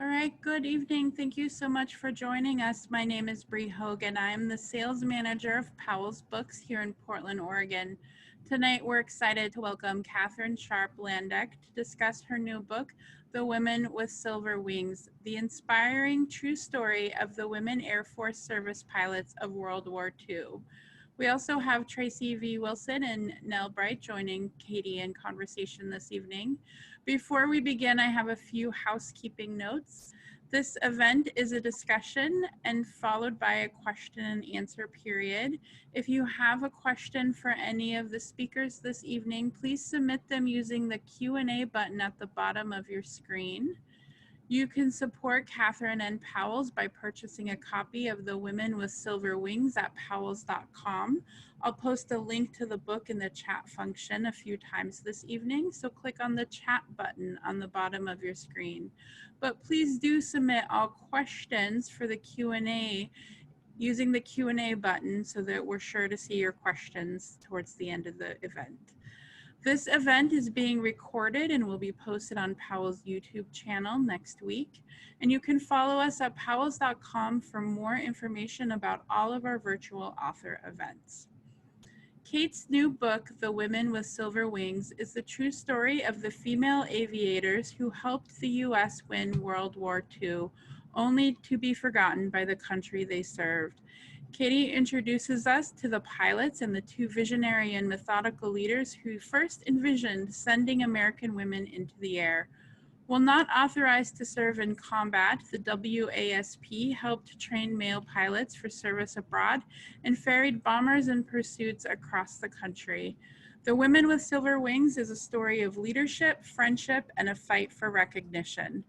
All right, good evening. Thank you so much for joining us. My name is Bree Hogan. I am the sales manager of Powell's Books here in Portland, Oregon. Tonight, we're excited to welcome Katherine Sharp Landdeck to discuss her new book, The Women with Silver Wings, the inspiring true story of the Women Air Force Service Pilots of World War II. We also have Tracy V. Wilson and Nell Bright joining Katie in conversation this evening. Before we begin, I have a few housekeeping notes. This event is a discussion and followed by a question and answer period. If you have a question for any of the speakers this evening, please submit them using the Q&A button at the bottom of your screen. You can support Katherine and Powell's by purchasing a copy of The Women with Silver Wings at powells.com. I'll post a link to the book in the chat function a few times this evening, so click on the chat button on the bottom of your screen. But please do submit all questions for the Q&A using the Q&A button so that we're sure to see your questions towards the end of the event. This event is being recorded and will be posted on Powell's YouTube channel next week. And you can follow us at powells.com for more information about all of our virtual author events. Kate's new book, The Women with Silver Wings, is the true story of the female aviators who helped the U.S. win World War II, only to be forgotten by the country they served. Katie introduces us to the pilots and the two visionary and methodical leaders who first envisioned sending American women into the air. While not authorized to serve in combat, the WASP helped train male pilots for service abroad and ferried bombers and pursuits across the country. The Women with Silver Wings is a story of leadership, friendship, and a fight for recognition.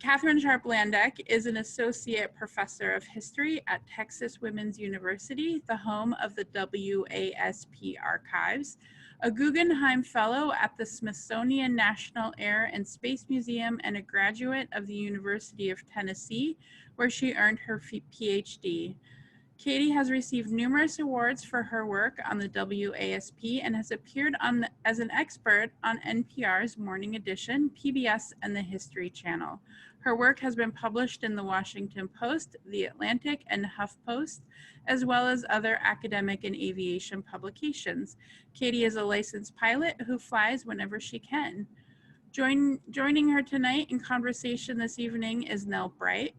Katherine Sharp Landdeck is an associate professor of history at Texas Women's University, the home of the WASP archives, a Guggenheim Fellow at the Smithsonian National Air and Space Museum, and a graduate of the University of Tennessee, where she earned her PhD. Katie has received numerous awards for her work on the WASP and has appeared as an expert on NPR's Morning Edition, PBS, and the History Channel. Her work has been published in the Washington Post, The Atlantic, and HuffPost, as well as other academic and aviation publications. Katie is a licensed pilot who flies whenever she can. Joining her tonight in conversation this evening is Nell Bright.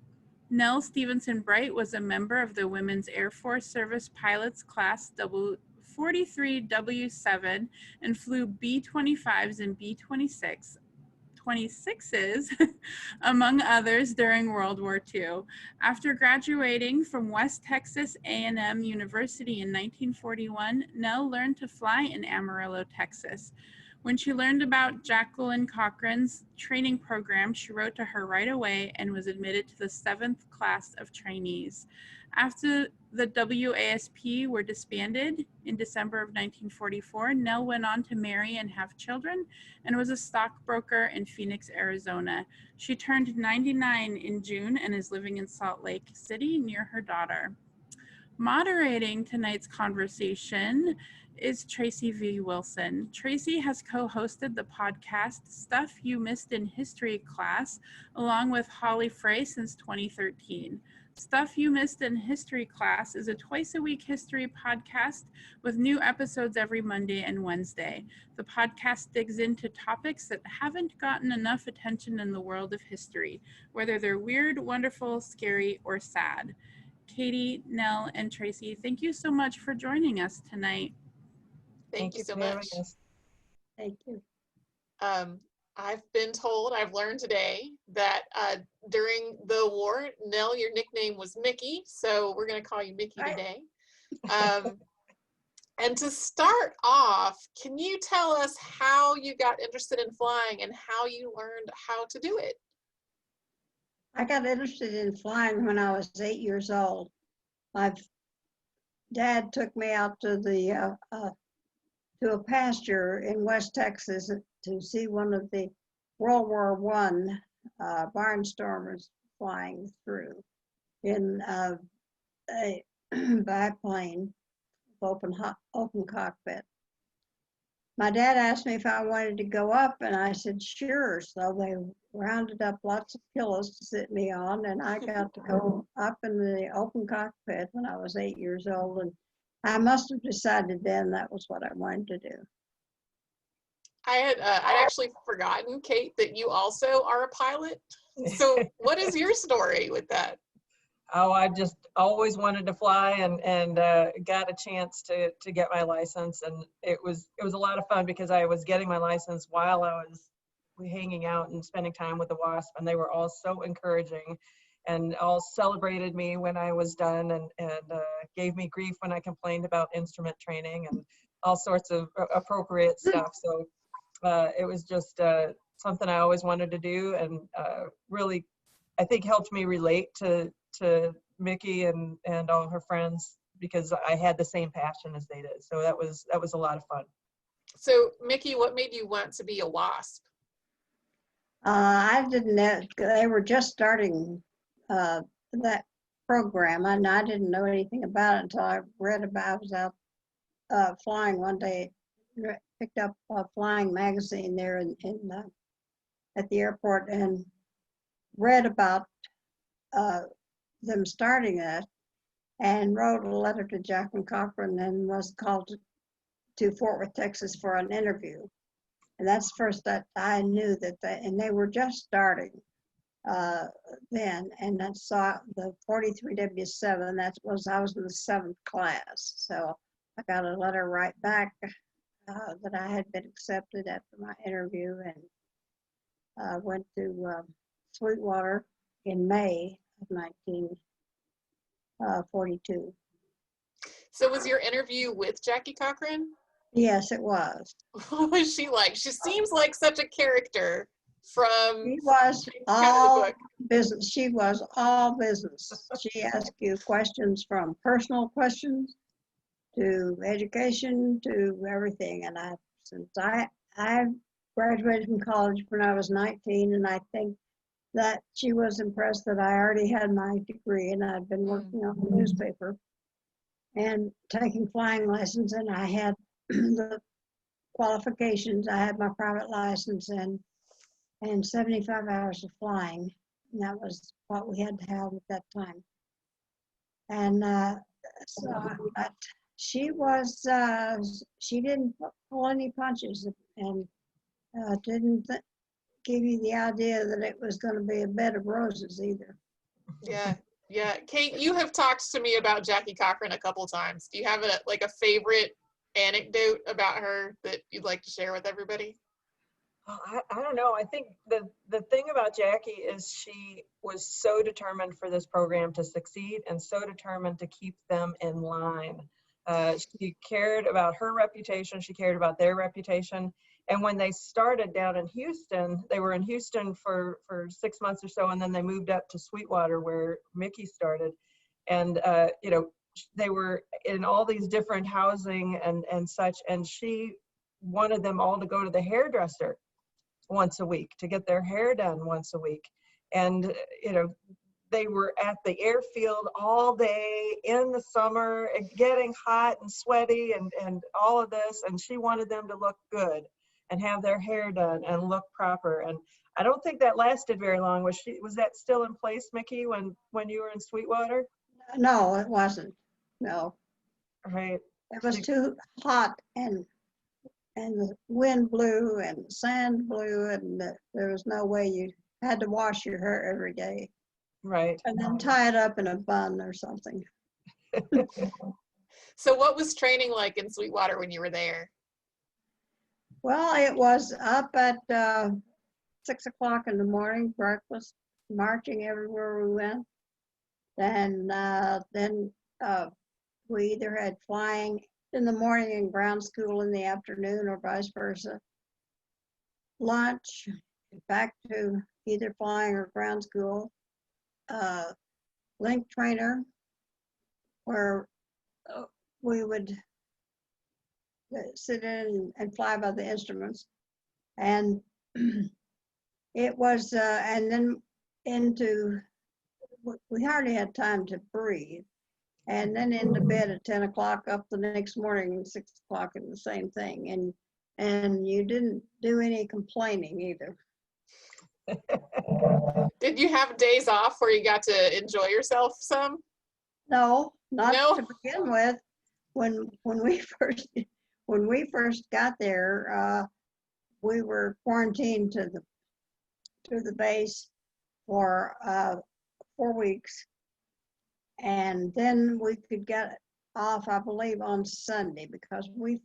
Nell Stevenson Bright was a member of the Women's Air Force Service Pilots Class 43W7 and flew B-25s and B-26s, among others, during World War II. After graduating from West Texas A&M University in 1941, Nell learned to fly in Amarillo, Texas. When she learned about Jacqueline Cochran's training program, she wrote to her right away and was admitted to the 7th class of trainees. After the WASP were disbanded in December of 1944, Nell went on to marry and have children and was a stockbroker in Phoenix, Arizona. She turned 99 in June and is living in Salt Lake City near her daughter. Moderating tonight's conversation is Tracy V. Wilson. Tracy has co-hosted the podcast Stuff You Missed in History Class along with Holly Frey since 2013. Stuff You Missed in History Class is a twice-a-week history podcast with new episodes every Monday and Wednesday. The podcast digs into topics that haven't gotten enough attention in the world of history, whether they're weird, wonderful, scary, or sad. Katie, Nell, and Tracy, thank you so much for joining us tonight. Thank you so much. Thank you. I've been told, I've learned today that during the war, Nell, your nickname was Mickey, so we're going to call you Mickey today. And to start off, can you tell us how you got interested in flying and how you learned how to do it? I got interested in flying when I was 8 years old. My dad took me out to the to a pasture in West Texas to see one of the World War I barnstormers flying through in a biplane, open cockpit. my dad asked me if I wanted to go up, and I said, sure. So they rounded up lots of pillows to sit me on, and I got to go up in the open cockpit when I was 8 years old. And I must have decided then that was what I wanted to do. I'd actually forgotten, Kate, that you also are a pilot. So what is your story with that? Oh, I just always wanted to fly, and got a chance to get my license, and it was a lot of fun because I was getting my license while I was hanging out and spending time with the WASP, and they were all so encouraging and all celebrated me when I was done, and gave me grief when I complained about instrument training and all sorts of appropriate stuff. So it was just something I always wanted to do, and really, I think, helped me relate to Mickey and all her friends, because I had the same passion as they did. So that was a lot of fun. So Mickey, what made you want to be a WASP? I didn't know, they were just starting that program, and I didn't know anything about it until I read about it. I was out flying one day, picked up a flying magazine there at the airport, and read about them starting that, and wrote a letter to Jacqueline Cochran, and was called to Fort Worth, Texas for an interview. And that's first that I knew that and they were just starting then. And I saw the 43W7, I was in the 7th class. So I got a letter right back that I had been accepted after my interview, and went to Sweetwater in May of 1942. So was your interview with Jackie Cochran? Yes, it was. What was she like? She seems like such a character from She was kind of the all book. business. She was all business. She asked you questions, from personal questions to education to everything. And since I graduated from college when I was 19, and I think that she was impressed that I already had my degree, and I'd been working on the newspaper and taking flying lessons, and I had the qualifications. I had my private license and 75 hours of flying. And that was what we had to have at that time. And but she didn't pull any punches, and didn't give you the idea that it was going to be a bed of roses either. Yeah. Yeah. Kate, you have talked to me about Jackie Cochran a couple times. Do you have a favorite anecdote about her that you'd like to share with everybody? I don't know. I think the thing about Jackie is she was so determined for this program to succeed, and so determined to keep them in line. She cared about her reputation. She cared about their reputation. And when they started down in Houston, they were in Houston for 6 months or so, and then they moved up to Sweetwater, where Mickey started. And they were in all these different housing and such, and she wanted them all to go to the hairdresser once a week, to get their hair done once a week. And they were at the airfield all day in the summer, getting hot and sweaty and all of this, and she wanted them to look good and have their hair done and look proper. And I don't think that lasted very long. Was that still in place, Mickey, when you were in Sweetwater? No, it wasn't. No. Right. It was too hot, and the wind blew and the sand blew, and there was no way. You had to wash your hair every day. Right. And then tie it up in a bun or something. So what was training like in Sweetwater when you were there? Well, it was up at 6 o'clock in the morning, breakfast, marching everywhere we went. And then we either had flying in the morning and ground school in the afternoon, or vice versa. Lunch, back to either flying or ground school. Link trainer, where we would sit in and fly by the instruments. And it was, and then we hardly had time to breathe. And then into bed at 10 o'clock, up the next morning, 6 o'clock, and the same thing. And And you didn't do any complaining either. Did you have days off where you got to enjoy yourself some? No, not No? to begin with. When we first got there, we were quarantined to the base for 4 weeks, and then we could get off, I believe, on Sunday, because we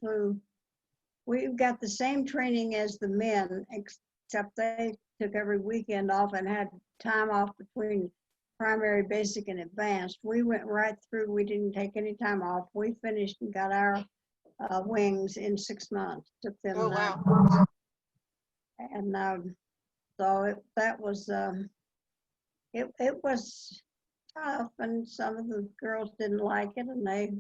got the same training as the men, except they took every weekend off and had time off between primary, basic, and advanced. We went right through. We didn't take any time off. We finished and got our wings in 6 months. Took them. Oh, wow. And so that was it was tough, and some of the girls didn't like it, and they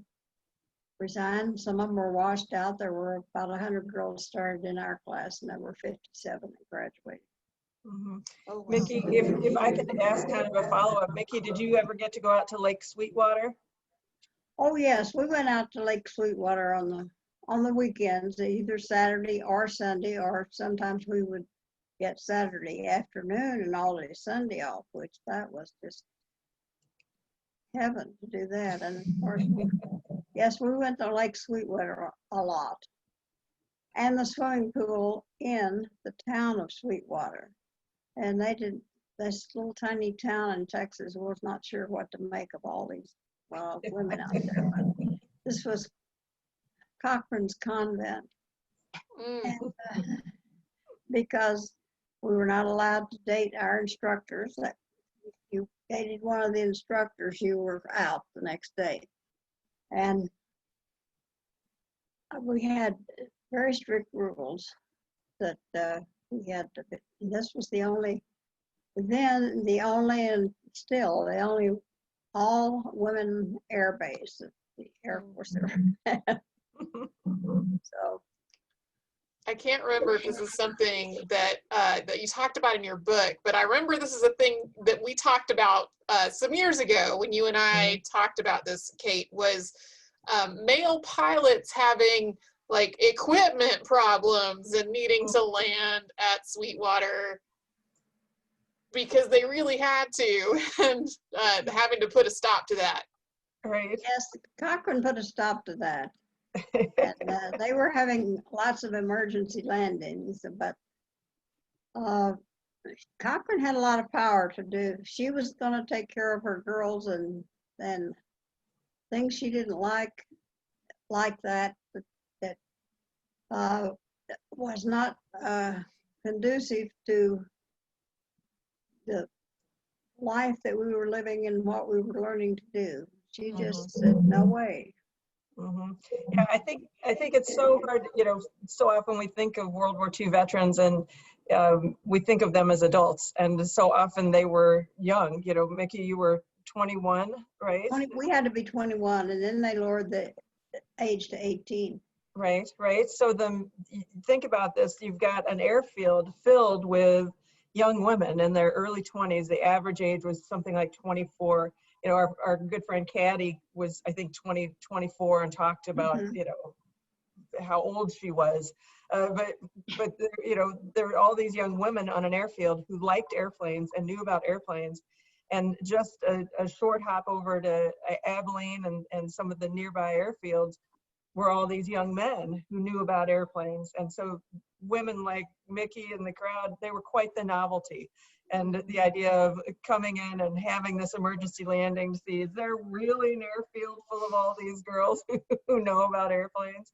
resigned. Some of them were washed out. There were about 100 girls started in our class, and there were 57 that graduated. Mm-hmm. Oh, wow. Mickey, if I could ask kind of a follow-up, Mickey, did you ever get to go out to Lake Sweetwater? Oh yes, we went out to Lake Sweetwater on the weekends, either Saturday or Sunday, or sometimes we would get Saturday afternoon and all day Sunday off, which that was just heaven to do that. And of course, yes, we went to Lake Sweetwater a lot, and the swimming pool in the town of Sweetwater. And this little tiny town in Texas was not sure what to make of all these women out there. But this was Cochran's convent. And, because we were not allowed to date our instructors. That if you dated one of the instructors, you were out the next day. And we had very strict rules that we had to, this was the only, then the only, and still the only all women air base that the Air Force ever had. So I can't remember if this is something that that you talked about in your book, but I remember this is a thing that we talked about some years ago when you and I talked about this, Kate, was male pilots having like equipment problems and needing to land at Sweetwater because they really had to, and having to put a stop to that. Right. yes, Cochran put a stop to that. And they were having lots of emergency landings, but Cochran had a lot of power to do. She was going to take care of her girls, and things she didn't like that was not conducive to the life that we were living and what we were learning to do. She just said, no way. Mm-hmm. Yeah, I think it's so hard, so often we think of World War II veterans and we think of them as adults, and so often they were young. Mickey, you were 21, right? We had to be 21, and then they lowered the age to 18. Right. So think about this. You've got an airfield filled with young women in their early 20s. The average age was something like 24. Our good friend Caddy was, I think, 24 and talked about, how old she was. But there were all these young women on an airfield who liked airplanes and knew about airplanes. And just a short hop over to Abilene and some of the nearby airfields were all these young men who knew about airplanes. And so women like Mickey and the crowd, they were quite the novelty. And the idea of coming in and having this emergency landing to see, is there really an airfield full of all these girls who know about airplanes?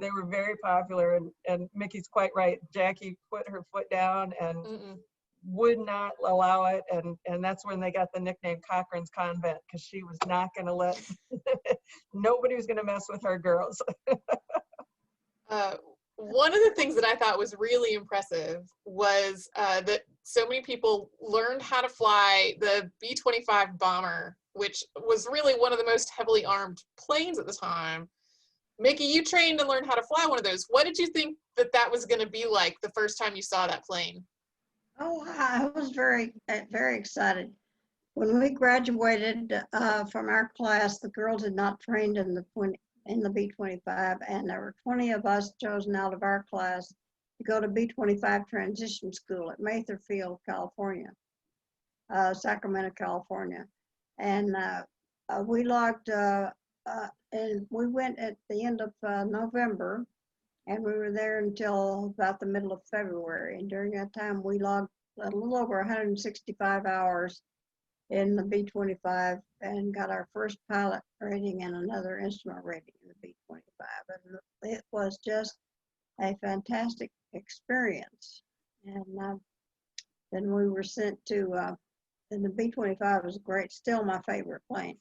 They were very popular, and Mickey's quite right. Jackie put her foot down and would not allow it, and that's when they got the nickname Cochran's Convent, because she was not going to let, nobody was going to mess with her girls. One of the things that I thought was really impressive was that so many people learned how to fly the B-25 bomber, which was really one of the most heavily armed planes at the time. Mickey, you trained and learned how to fly one of those. What did you think that was going to be like the first time you saw that plane? Oh, I was very, very excited. When we graduated from our class, the girls had not trained in the in the B-25, and there were 20 of us chosen out of our class to go to B-25 transition school at Mather Field, California, Sacramento, California. And we logged, and we went at the end of November, and we were there until about the middle of February. And during that time, we logged a little over 165 hours in the B-25 and got our first pilot rating and another instrument rating in the B-25. And it was just a fantastic experience. And then we were sent to, and the B-25 was great, still my favorite plane.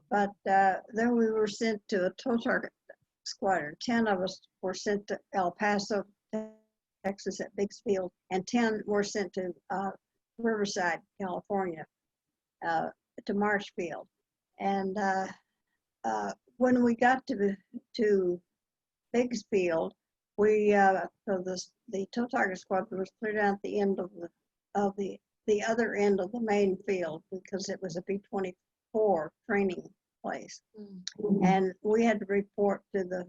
But then we were sent to a tow target squadron. 10 of us were sent to El Paso, Texas at Biggs Field, and 10 were sent to Riverside, California, to Marshfield. And when we got to Biggs Field, we so the tow target squadron was cleared out at the end of the other end of the main field, because it was a B-24 training place. And we had to report to the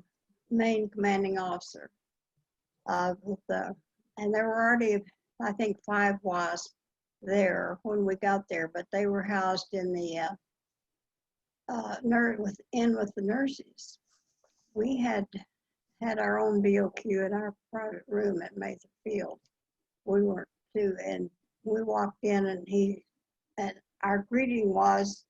main commanding officer. And there were already, I think, 5 WASP there when we got there, but they were housed in the with the nurses. We had our own BOQ in our private room at Mather Field. We weren't too, and we walked in, and our greeting was,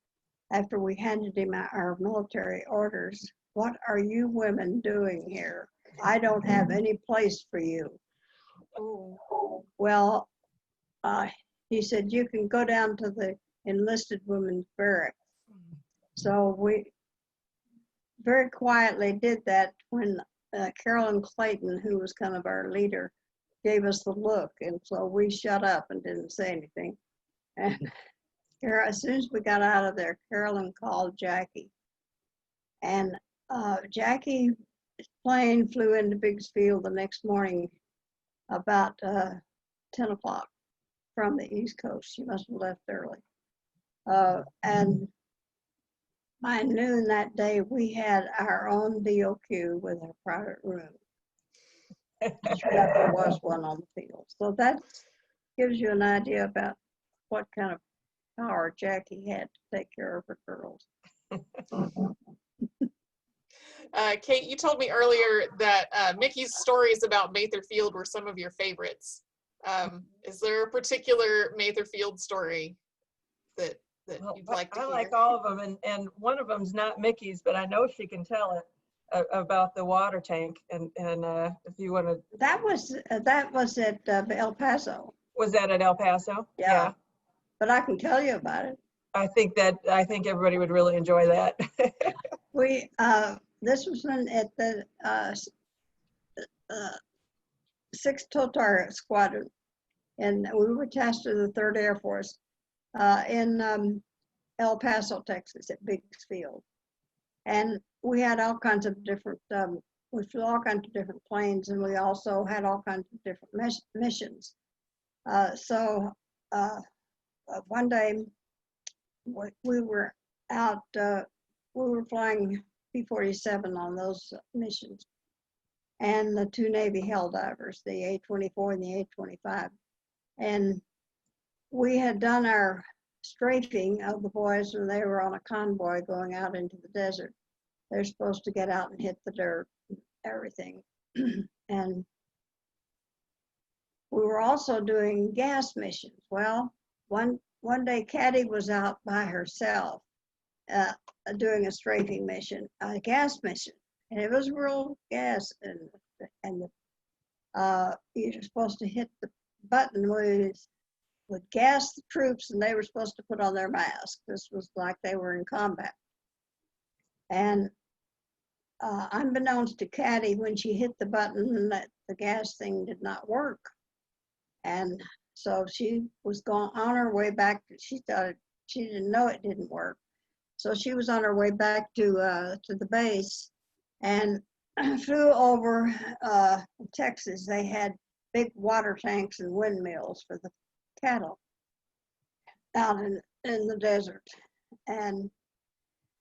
after we handed him our military orders, "What are you women doing here? I don't have any place for you." Oh. Well, he said, "You can go down to the enlisted women's barracks." So we very quietly did that when Carolyn Clayton, who was kind of our leader, gave us the look. And so we shut up and didn't say anything. And as soon as we got out of there, Carolyn called Jackie. And Jackie's plane flew into Biggs Field the next morning about 10 o'clock from the East Coast. She must have left early. And by noon that day, we had our own BOQ with a private room. There was one on the field. So that gives you an idea about what kind of power Jackie had to take care of her girls. Kate, you told me earlier that Mickey's stories about Mather Field were some of your favorites. Is there a particular Mather Field story that you'd like to hear? I like all of them, and one of them's not Mickey's, but I know she can tell it about the water tank. And if you want to, that was at El Paso. Was that at El Paso? Yeah. But I can tell you about it. I think everybody would really enjoy that. This was at the 6th Tow Target Squadron, and we were attached to the 3rd Air Force in El Paso, Texas, at Biggs Field. And we had all kinds of different, we flew all kinds of different planes, and we also had all kinds of different missions. So one day we were out, we were flying P-47 on those missions, and the 2 Navy Helldivers, the A-24 and the A-25. And we had done our strafing of the boys when they were on a convoy going out into the desert. They're supposed to get out and hit the dirt and everything. And we were also doing gas missions. Well, one day Caddy was out by herself doing a strafing mission, a gas mission, and it was real gas, and you're supposed to hit the button would gas the troops, and they were supposed to put on their masks. This was like they were in combat. And unbeknownst to Caddy, when she hit the button, the gas thing did not work. And so she was going on her way back. She didn't know it didn't work. So she was on her way back to the base and flew over Texas. They had big water tanks and windmills for the cattle out in the desert. And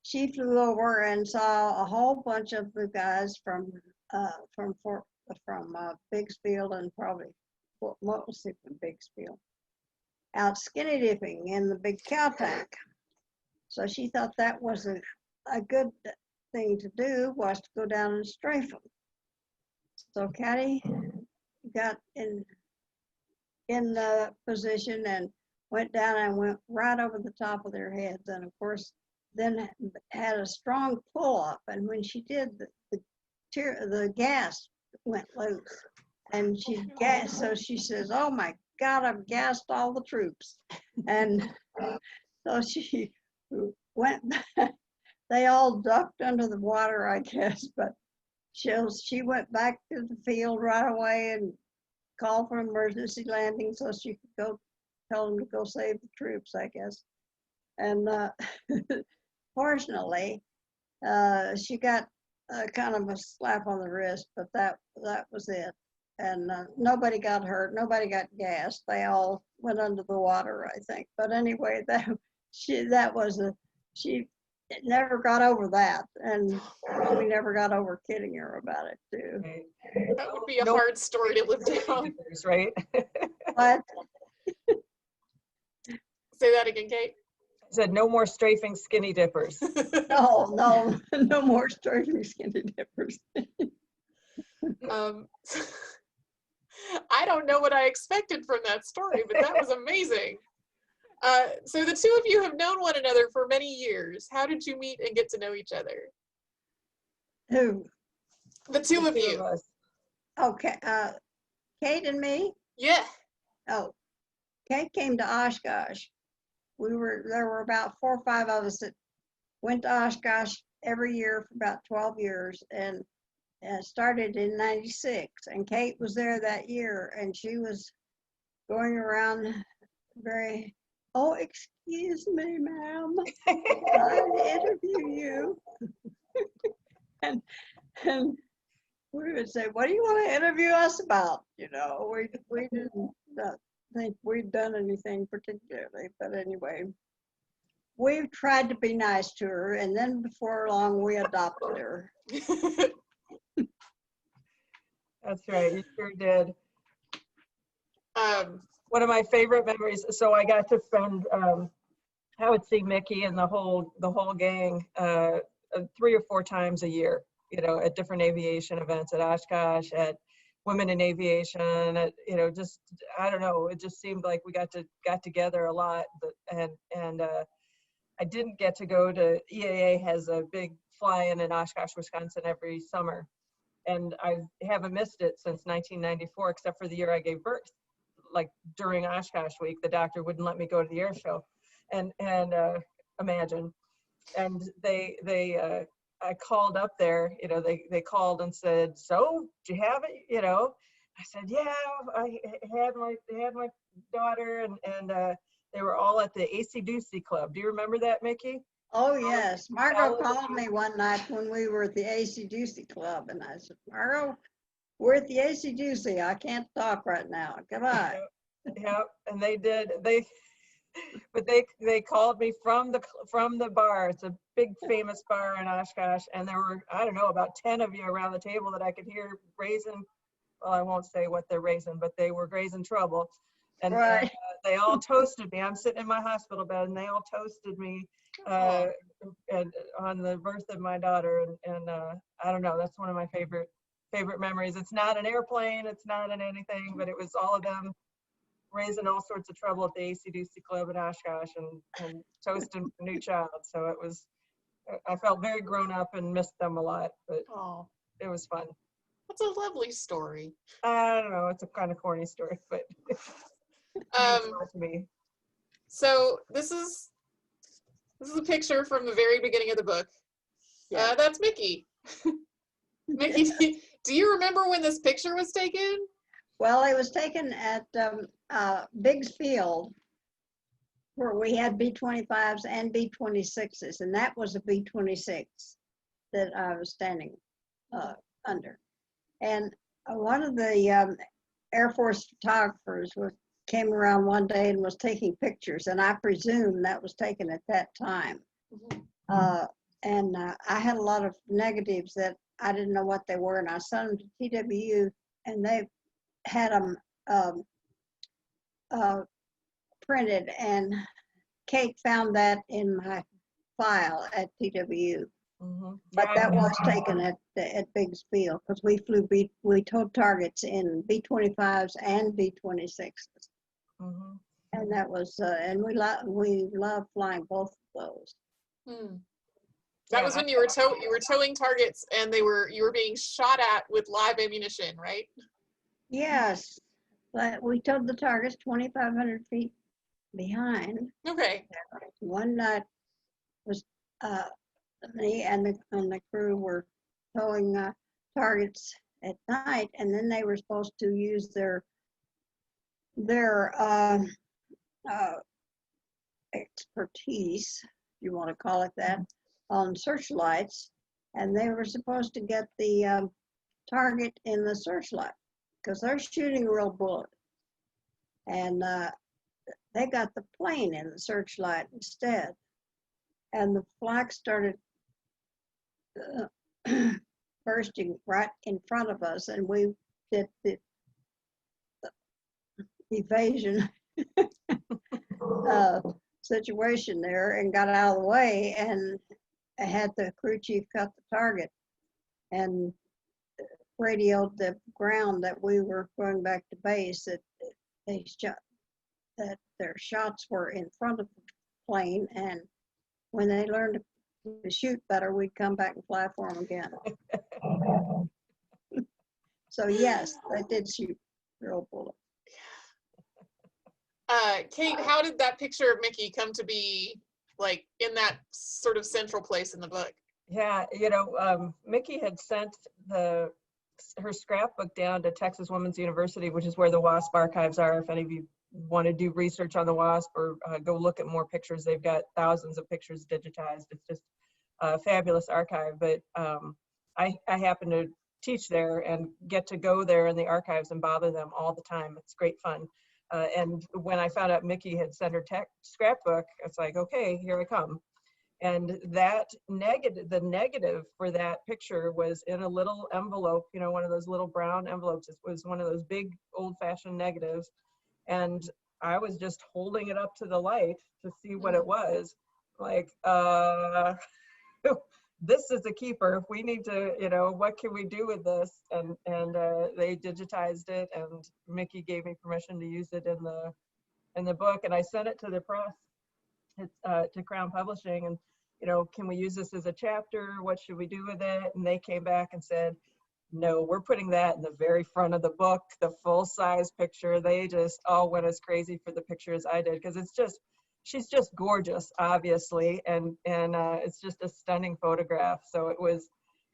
she flew over and saw a whole bunch of the guys from Biggsfield and probably mostly from Biggsfield out skinny dipping in the big cow tank. So she thought that was a good thing to do, was to go down and strafe them. So Caddy got in the position and went down and went right over the top of their heads, and of course then had a strong pull up, and when she did, the gas went loose, and she gassed. So she says, "Oh my God, I've gassed all the troops," and so she went back. They all ducked under the water, I guess, but she went back to the field right away and called for emergency landing so she could go tell them to go save the troops, I guess. And fortunately, she got kind of a slap on the wrist, but that was it. And nobody got hurt, nobody got gassed. They all went under the water, I think. But anyway, she never got over that, and we never got over kidding her about it too. That would be a hard story to live down. Right? But Say that again, Kate. Said no more strafing skinny dippers. no more strafing skinny dippers. I don't know what I expected from that story, but that was amazing. So the two of you have known one another for many years. How did you meet and get to know each other? Who? The two of you. Okay, Kate and me? Yeah. Oh, Kate came to Oshkosh. There were about 4 or 5 of us that went to Oshkosh every year for about 12 years, and started in '96. And Kate was there that year, and she was going around very, "Oh, excuse me, ma'am, I'll interview you." and we would say, "What do you want to interview us about?" You know, we didn't think we'd done anything particularly, but anyway, we tried to be nice to her, and then before long we adopted her. That's right, you sure did. One of my favorite memories, so I got to spend, I would see Mickey and the whole gang 3 or 4 times a year, you know, at different aviation events at Oshkosh, at Women in Aviation, at, you know, just, I don't know, it just seemed like we got together a lot, but, and I didn't get to go to, EAA has a big fly-in in Oshkosh, Wisconsin every summer, and I haven't missed it since 1994, except for the year I gave birth. Like during Oshkosh week, the doctor wouldn't let me go to the air show, and imagine, and I called up there, you know, they called and said, "So, do you have it?" You know, I said, "Yeah, I had my daughter," and they were all at the AC-Doocy Club. Do you remember that, Mickey? Oh yes, Margot called me one night when we were at the AC-Doocy Club, and I said, "Margot, we're at the AC-Doocy. I can't talk right now. Goodbye." Yeah, and they did. But they called me from the bar. It's a big famous bar in Oshkosh, and there were, I don't know, about 10 of you around the table that I could hear raising. Well, I won't say what they're raising, but they were raising trouble, and, Right. and they all toasted me. I'm sitting in my hospital bed, and they all toasted me and on the birth of my daughter, and I don't know. That's one of my favorite memories. It's not an airplane. It's not in anything, but it was all of them raising all sorts of trouble at the AC-Doocy Club at Oshkosh and toasting for new child. So it was, I felt very grown up and missed them a lot, but it was fun. That's a lovely story. I don't know, it's a kind of corny story, but to me. So this is a picture from the very beginning of the book. Yeah. That's Mickey. Mickey, do you remember when this picture was taken? Well, it was taken at Biggs Field, where we had B-25s and B-26s, and that was a B-26 that I was standing under. And one of the Air Force photographers came around one day and was taking pictures, and I presume that was taken at that time. I had a lot of negatives that I didn't know what they were, and I sent them to TWU, and they had them printed, and Kate found that in my file at TWU. But that was taken at Biggsville, because we towed targets in B-25s and B-26s. And that was, and we love flying both of those. That was when you were towing targets, and you were being shot at with live ammunition, right? Yes, but we towed the targets 2,500 feet behind. Okay. One night was me and the crew were towing targets at night, and then they were supposed to use their expertise, if you want to call it that, on searchlights, and they were supposed to get the target in the searchlight, because they're shooting a real bullet. And they got the plane in the searchlight instead. And the flak started bursting right in front of us, and we did the evasion situation there and got out of the way, and I had the crew chief cut the target and radioed the ground that we were going back to base, that they shot, that their shots were in front of the plane, and when they learned to shoot better, we'd come back and fly for them again. So yes, I did shoot real bullets. Kate, how did that picture of Mickey come to be like in that sort of central place in the book? Yeah, you know, Mickey had sent her scrapbook down to Texas Women's University, which is where the WASP archives are. If any of you want to do research on the WASP or go look at more pictures, they've got thousands of pictures digitized. It's just a fabulous archive. But I happen to teach there and get to go there in the archives and bother them all the time. It's great fun. And when I found out Mickey had sent her scrapbook, it's like, okay, here I come. And that the negative for that picture was in a little envelope, you know, one of those little brown envelopes. It was one of those big old-fashioned negatives. And I was just holding it up to the light to see what it was. Like, this is a keeper. We need to, you know, what can we do with this? And they digitized it, and Mickey gave me permission to use it in the book, and I sent it to the press, to Crown Publishing, and, you know, can we use this as a chapter? What should we do with it? And they came back and said, no, we're putting that in the very front of the book, the full-size picture. They just all went as crazy for the pictures I did, because it's just, she's just gorgeous, obviously, and it's just a stunning photograph. So it was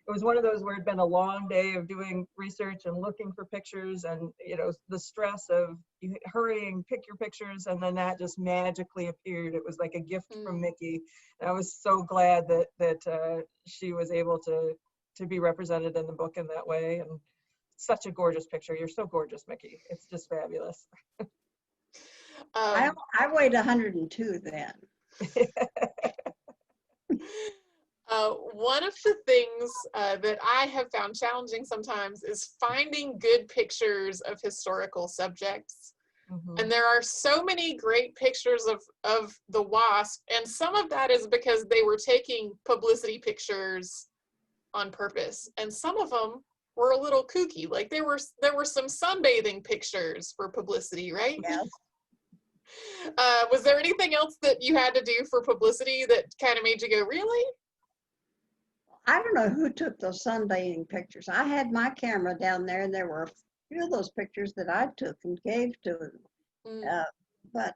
one of those where it'd been a long day of doing research and looking for pictures, and, you know, the stress of hurrying, pick your pictures, and then that just magically appeared. It was like a gift from Mickey. And I was so glad that she was able to be represented in the book in that way. And such a gorgeous picture. You're so gorgeous, Mickey. It's just fabulous. I weighed 102 then. One of the things that I have found challenging sometimes is finding good pictures of historical subjects. And there are so many great pictures of the WASP, and some of that is because they were taking publicity pictures on purpose, and some of them were a little kooky. Like there were some sunbathing pictures for publicity, right? Yes. Was there anything else that you had to do for publicity that kind of made you go, really? I don't know who took those sunbathing pictures. I had my camera down there, and there were a few of those pictures that I took and gave to them. But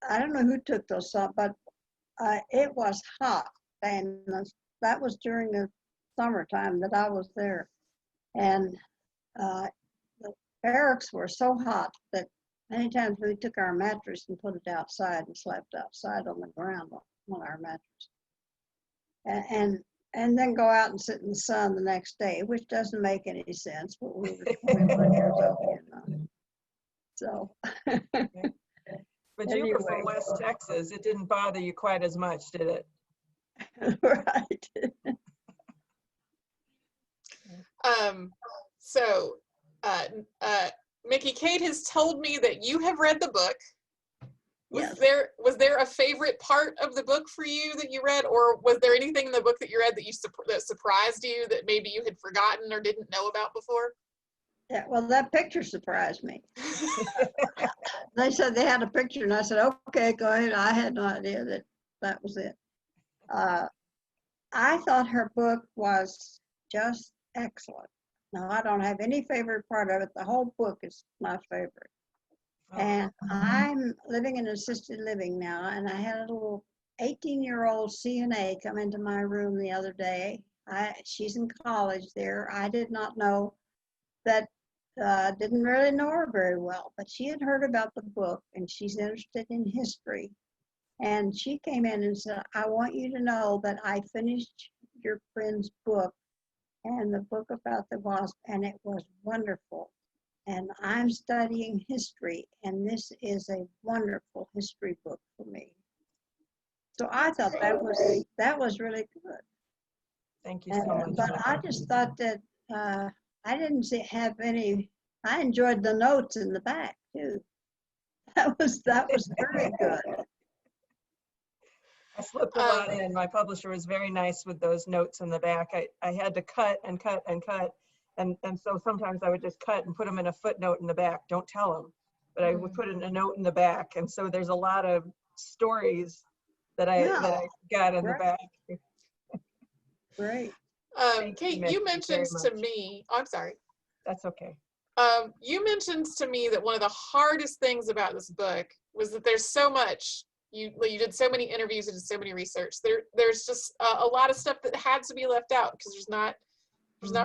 I don't know who took those, but it was hot, and that was during the summertime that I was there. And the barracks were so hot that many times we took our mattress and put it outside and slept outside on the ground on our mattress. And then go out and sit in the sun the next day, which doesn't make any sense, but we were 21 years old, you know. So. But you were from West Texas. It didn't bother you quite as much, did it? Right. So, Mickey, Kate has told me that you have read the book. Yes. Was there a favorite part of the book for you that you read, or was there anything in the book that you read that that surprised you that maybe you had forgotten or didn't know about before? Yeah, well, that picture surprised me. They said they had a picture, and I said, okay, go ahead. I had no idea that that was it. I thought her book was just excellent. Now, I don't have any favorite part of it. The whole book is my favorite. And I'm living in assisted living now, and I had a little 18-year-old CNA come into my room the other day. She's in college there. I did not know that, didn't really know her very well, but she had heard about the book, and she's interested in history. And she came in and said, I want you to know that I finished your friend's book and the book about the WASP, and it was wonderful. And I'm studying history, and this is a wonderful history book for me. So I thought that was really good. Thank you so much. But I just thought that I didn't have any. I enjoyed the notes in the back too. That was very good. I slipped a lot in. My publisher was very nice with those notes in the back. I had to cut and cut and cut. And so sometimes I would just cut and put them in a footnote in the back. Don't tell them. But I would put in a note in the back. And so there's a lot of stories that I got in the back. Great. Kate, you mentioned to me, I'm sorry. That's okay. You mentioned to me that one of the hardest things about this book was that there's so much. You did so many interviews, you did so many research. There's just a lot of stuff that had to be left out because there's not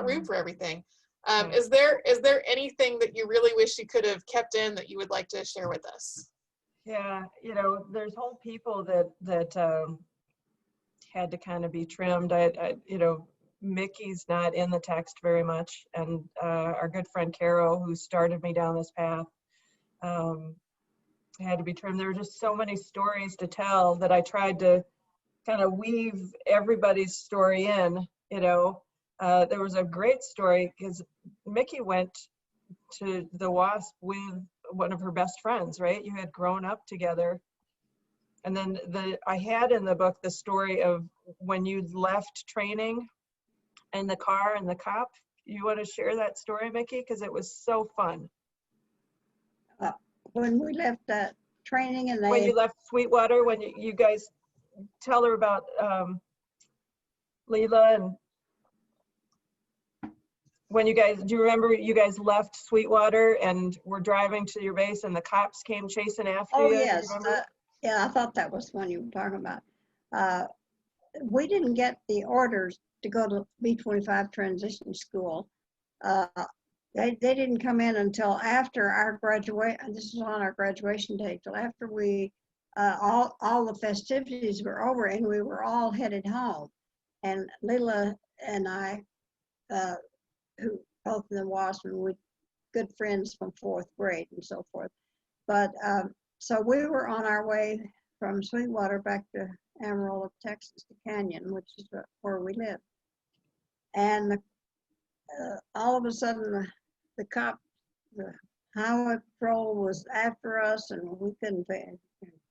room for everything. Is there anything that you really wish you could have kept in that you would like to share with us? Yeah, there's whole people that had to kind of be trimmed. Mickey's not in the text very much, and our good friend Carol, who started me down this path, had to be trimmed. There were just so many stories to tell that I tried to kind of weave everybody's story in. There was a great story because Mickey went to the WASP with one of her best friends, right? You had grown up together. And then I had in the book the story of when you left training in the car and the cop. You want to share that story, Mickey? Because it was so fun. When we left that training and when you left Sweetwater, when you guys tell her about Leela, and when do you remember you guys left Sweetwater and were driving to your base and the cops came chasing after you? Oh, yes. Yeah, I thought that was one you were talking about. We didn't get the orders to go to B-25 transition school. They didn't come in until after our graduation. This is on our graduation day, till after we, all the festivities were over and we were all headed home. And Leela and I, who both in the WASP, and we good friends from 4th grade and so forth. But so we were on our way from Sweetwater back to Amarillo, Texas, to Canyon, which is where we live. And all of a sudden, the highway patrol was after us, and we couldn't,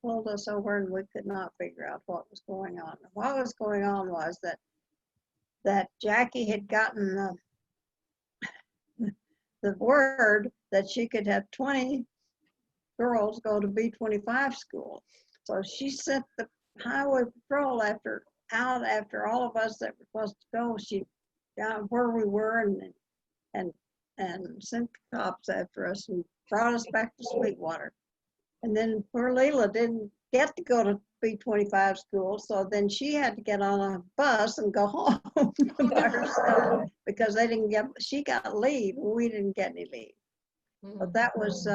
pulled us over, and we could not figure out what was going on. What was going on was that Jackie had gotten the word that she could have 20 girls go to B-25 school. So she sent the highway patrol after all of us that were supposed to go. She down where we were and sent the cops after us and brought us back to Sweetwater. And then poor Leela didn't get to go to B-25 school, so then she had to get on a bus and go home by herself because she got leave, and we didn't get any leave. But that was,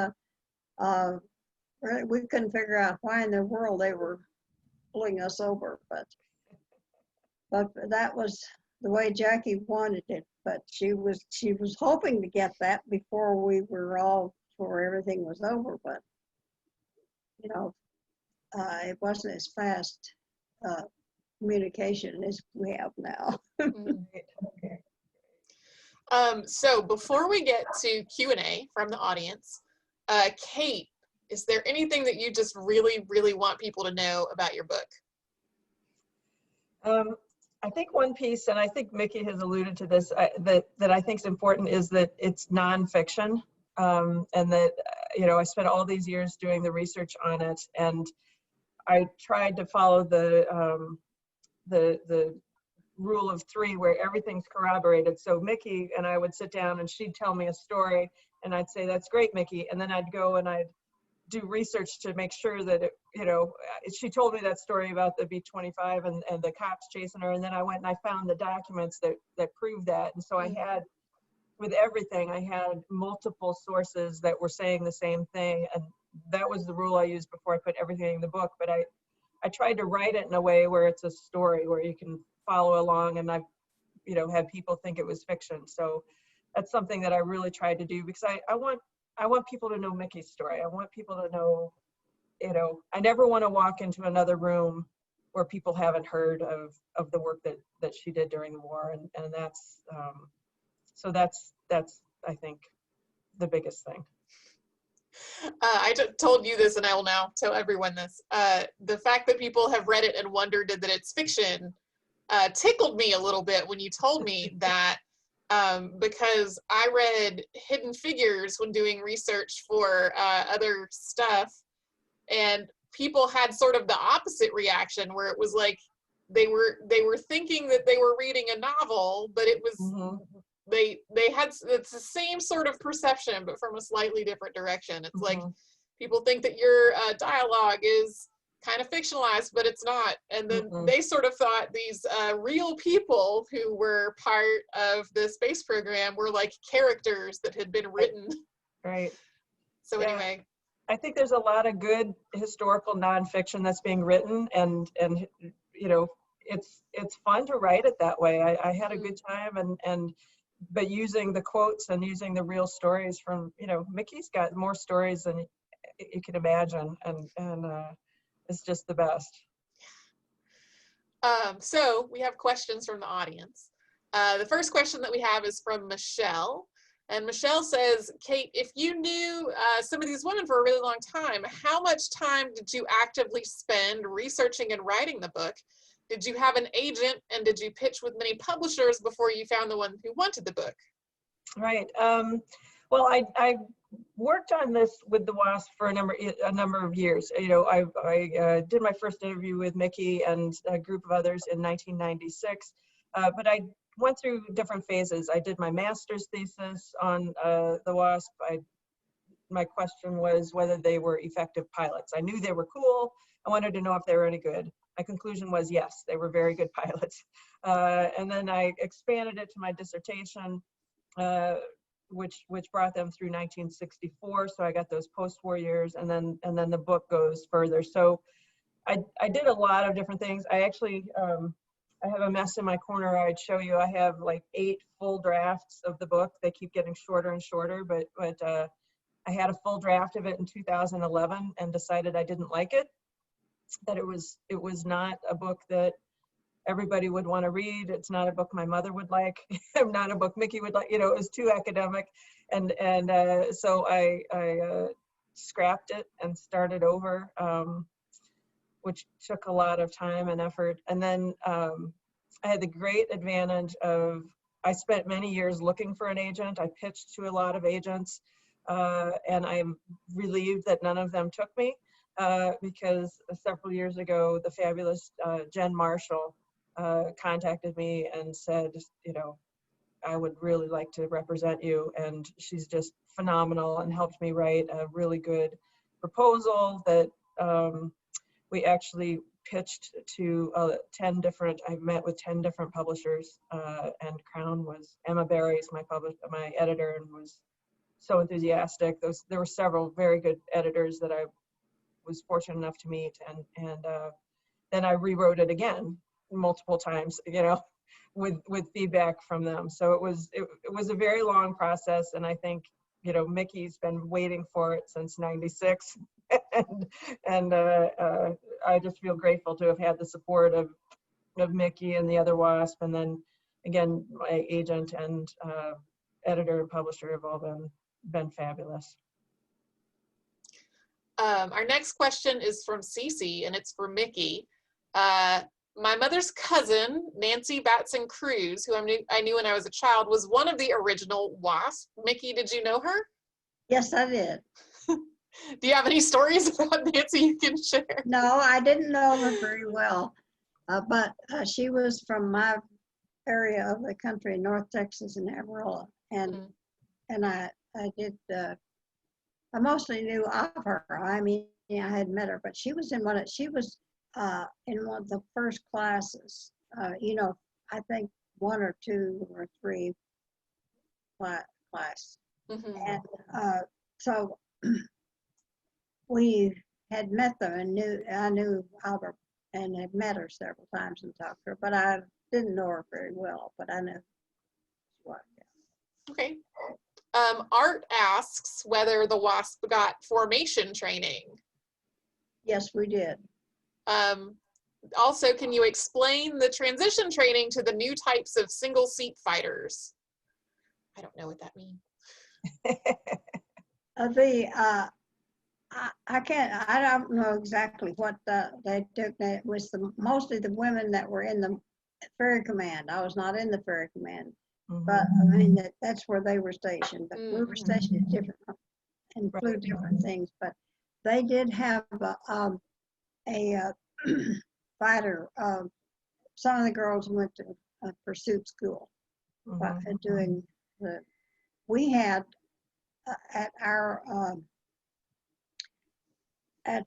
we couldn't figure out why in the world they were pulling us over, but that was the way Jackie wanted it. But she was hoping to get that before everything was over, but it wasn't as fast. communication as we have now. Okay. So before we get to Q&A from the audience, Kate, is there anything that you just really, really want people to know about your book? I think one piece, and I think Mickey has alluded to this, that I think is important is that it's nonfiction, and that, you know, I spent all these years doing the research on it, and I tried to follow the rule of 3 where everything's corroborated. So Mickey and I would sit down and she'd tell me a story and I'd say, that's great, Mickey. And then I'd go and I'd do research to make sure that, it, you know, she told me that story about the B-25 and the cops chasing her. And then I went and I found the documents that proved that. And so I had, with everything, I had multiple sources that were saying the same thing. And that was the rule I used before I put everything in the book. But I tried to write it in a way where it's a story where you can follow along, and I've, you know, had people think it was fiction. So that's something that I really tried to do, because I want people to know Mickey's story. I want people to know, you know, I never want to walk into another room where people haven't heard of the work that she did during the war, and that's so that's I think the biggest thing. I told you this, and I will now tell everyone this. The fact that people have read it and wondered that it's fiction tickled me a little bit when you told me that, because I read Hidden Figures when doing research for other stuff, and people had sort of the opposite reaction, where it was like they were thinking that they were reading a novel, but it was they had, it's the same sort of perception, but from a slightly different direction. It's like people think that your dialogue is kind of fictionalized, but it's not. And then they sort of thought these real people who were part of the space program were like characters that had been written. Right. So yeah. Anyway. I think there's a lot of good historical nonfiction that's being written, and you know, it's fun to write it that way. I had a good time, but using the quotes and using the real stories from, you know, Mickey's got more stories than you can imagine, and it's just the best. So we have questions from the audience. The first question that we have is from Michelle. And Michelle says, Kate, if you knew some of these women for a really long time, how much time did you actively spend researching and writing the book? Did you have an agent, and did you pitch with many publishers before you found the one who wanted the book? Right. Well, I worked on this with the WASP for a number of years. You know, I did my first interview with Mickey and a group of others in 1996, but I went through different phases. I did my master's thesis on the WASP. My question was whether they were effective pilots. I knew they were cool. I wanted to know if they were any good. My conclusion was yes, they were very good pilots. And then I expanded it to my dissertation, which brought them through 1964. So I got those post-war years, and then the book goes further. So I did a lot of different things. I actually, I have a mess in my corner I'd show you. I have like 8 full drafts of the book. They keep getting shorter and shorter, but I had a full draft of it in 2011 and decided I didn't like it, that it was not a book that everybody would want to read. It's not a book my mother would like. Not a book Mickey would like. You know, it was too academic, and so I scrapped it and started over, which took a lot of time and effort. And then I had the great advantage of, I spent many years looking for an agent. I pitched to a lot of agents, and I'm relieved that none of them took me, because several years ago, the fabulous Jen Marshall contacted me and said, you know, I would really like to represent you. And she's just phenomenal and helped me write a really good proposal that we actually pitched to 10 different, I've met with 10 different publishers, and Crown was, Emma Barry's my editor, and was so enthusiastic. There were several very good editors that I was fortunate enough to meet, and then I rewrote it again multiple times, you know, with feedback from them. So it was a very long process, and I think, you know, Mickey's been waiting for it since '96, and I just feel grateful to have had the support of of Mickey and the other WASP, and then again, my agent and editor and publisher have all been fabulous. Our next question is from Cece, and it's for Mickey. My mother's cousin, Nancy Batson Cruz, who I knew when I was a child, was one of the original WASP. Mickey, did you know her? Yes, I did. Do you have any stories about Nancy you can share? No, I didn't know her very well, but she was from my area of the country, North Texas and Amarillo, and I did. I mostly knew of her. I mean, I had met her, but she was in one of the first classes. I think 1 or 2 or 3 class, and so we had met them and I knew of her and had met her several times and talked to her, but I didn't know her very well, but I knew what. Yeah. Okay. Art asks whether the WASP got formation training. Yes, we did. Also, can you explain the transition training to the new types of single seat fighters? I don't know what that means. I don't know exactly what they took. It was mostly the women that were in the ferry command. I was not in the ferry command, but I mean that's where they were stationed. But we were stationed at different and flew different things. But they did have a fighter. Some of the girls went to pursuit school, doing the. We had at our at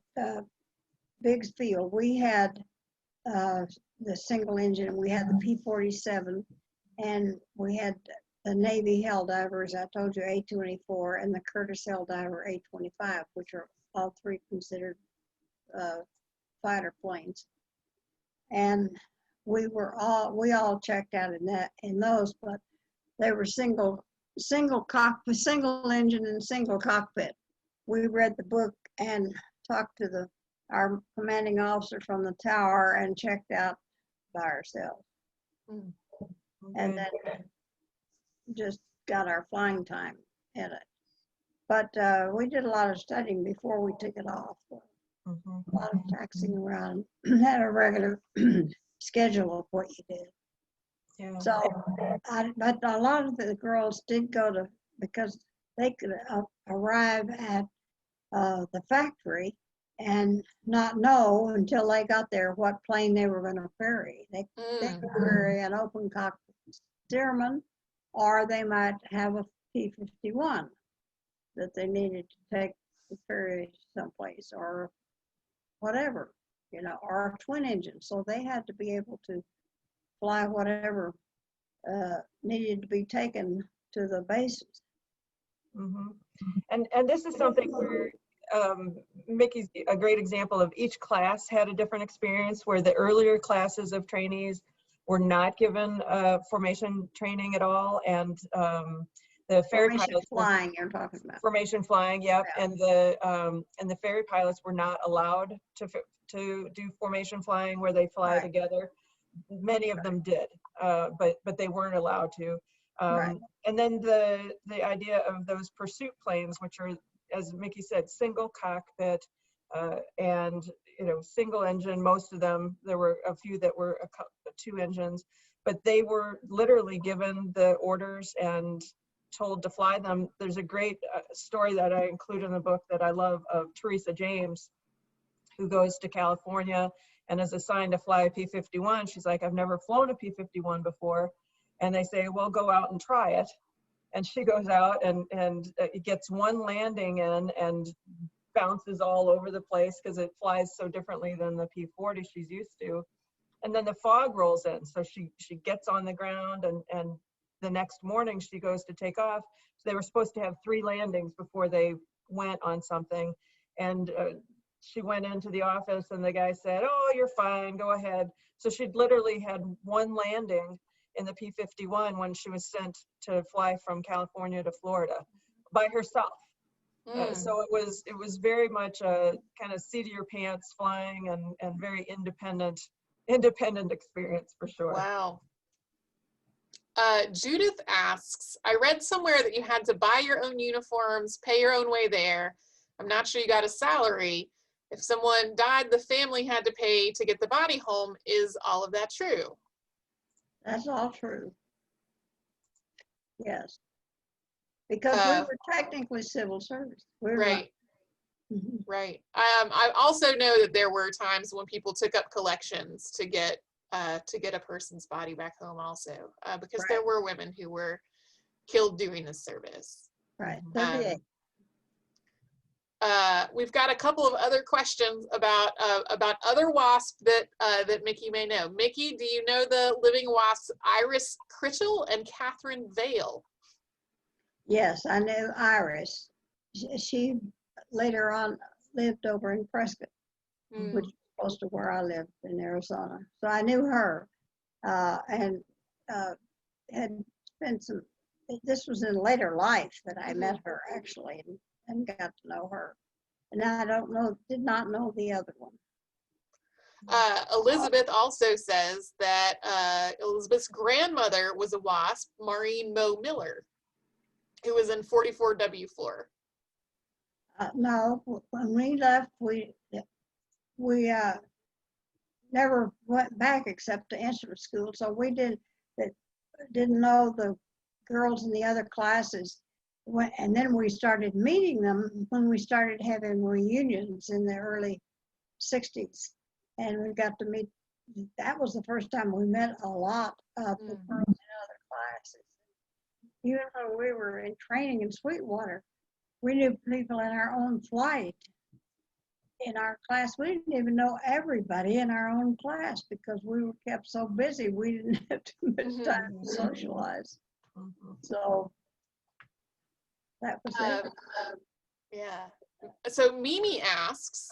Biggs Field, we had the single engine. We had the P-47, and we had the Navy Helldivers. I told you A-24, and the Curtiss Helldiver A-25, which are all 3 considered fighter planes. And we all checked out in those, but they were single cockpit, single engine, and single cockpit. We read the book and talked to our commanding officer from the tower and checked out by ourselves. And then just got our flying time in it. But we did a lot of studying before we took it off. A lot of taxiing around, had a regular schedule of what you did. Yeah. So, but a lot of the girls did go to, because they could arrive at the factory and not know until they got there what plane they were going to ferry. They could ferry an open cockpit Stearman, or they might have a P-51 that they needed to take the ferry someplace, or whatever, or a twin engine. So they had to be able to fly whatever needed to be taken to the bases. And this is something where Mickey's a great example of. Each class had a different experience, where the earlier classes of trainees were not given formation training at all, and the ferry pilots flying you're talking about. Formation flying, yep. Yeah. And the ferry pilots were not allowed to do formation flying, where they fly together. Many of them did, but they weren't allowed to. And then the idea of those pursuit planes, which are, as Mickey said, single cockpit and single engine. Most of them, there were a few that were 2 engines, but they were literally given the orders and told to fly them. There's a great story that I include in the book that I love, of Teresa James, who goes to California and is assigned to fly a P-51. She's like, I've never flown a P-51 before. And they say, well, go out and try it. And she goes out and it gets one landing in and bounces all over the place because it flies so differently than the P-40 she's used to. And then the fog rolls in. So she gets on the ground, and the next morning she goes to take off. So they were supposed to have 3 landings before they went on something. And she went into the office and the guy said, oh, you're fine, go ahead. So she'd literally had 1 landing in the P-51 when she was sent to fly from California to Florida by herself. So it was very much a kind of seat of your pants flying and very independent independent experience for sure. Wow. Judith asks, I read somewhere that you had to buy your own uniforms, pay your own way there. I'm not sure you got a salary. If someone died, the family had to pay to get the body home. Is all of that true? That's all true. Yes. Because we were technically civil service. We're right. Not. Mm-hmm. Right. I also know that there were times when people took up collections to get a person's body back home also, because Right. there were women who were killed doing this service. Right. 38. We've got a couple of other questions about other WASP that Mickey may know. Mickey, do you know the living WASPs Iris Critchell and Catherine Vale? Yes, I knew Iris. She later on lived over in Prescott, which is close to where I lived in Arizona. So I knew her, and had spent some. This was in later life that I met her actually, and got to know her. And I did not know the other one. Elizabeth also says that Elizabeth's grandmother was a WASP, Maureen Moe Miller, who was in 44W4. No, when we left, we never went back except to instrument school. So we didn't know the girls in the other classes. And then we started meeting them when we started having reunions in the early 60s. And we got to meet, that was the first time we met a lot of the girls in other classes. Even when we were in training in Sweetwater, we knew people in our own flight. In our class, we didn't even know everybody in our own class because we were kept so busy, we didn't have too much time to socialize. So that was it. Yeah. So Mimi asks,